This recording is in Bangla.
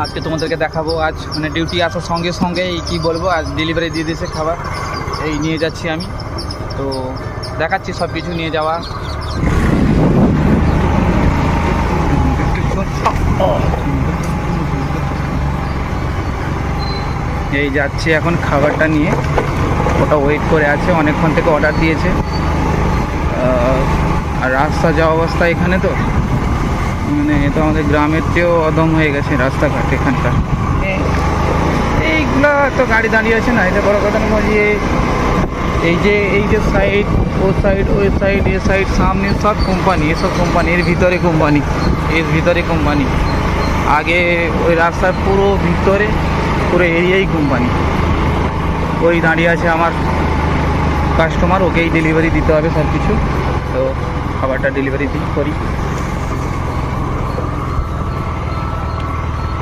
আজকে তোমাদেরকে দেখাবো। আজ মানে ডিউটি আসার সঙ্গে সঙ্গে এই কী বলবো, আজ ডেলিভারি দিয়ে দিয়েছে খাবার, এই নিয়ে যাচ্ছি আমি। তো দেখাচ্ছি সব কিছু নিয়ে যাওয়া। এই যাচ্ছি এখন খাবারটা নিয়ে, ওটা ওয়েট করে আছে, অনেকক্ষণ থেকে অর্ডার দিয়েছে। আর রাস্তা যা অবস্থা এখানে, তো মানে তো আমাদের গ্রামের চেয়েও অদম হয়ে গেছে রাস্তাঘাট এখানকার। এইগুলো তো গাড়ি দাঁড়িয়ে আছে না, এটা বড় কথা নয়। এই যে সাইড, ও সাইড, ওই সাইড, এ সাইড, সামনে সব কোম্পানি, এসব কোম্পানি, এর ভিতরে কোম্পানি। আগে ওই রাস্তার পুরো ভিতরে পুরো এরিয়াই কোম্পানি। ওই দাঁড়িয়ে আছে আমার কাস্টমার, ওকেই ডেলিভারি দিতে হবে সব কিছু। তো খাবারটা ডেলিভারি করি।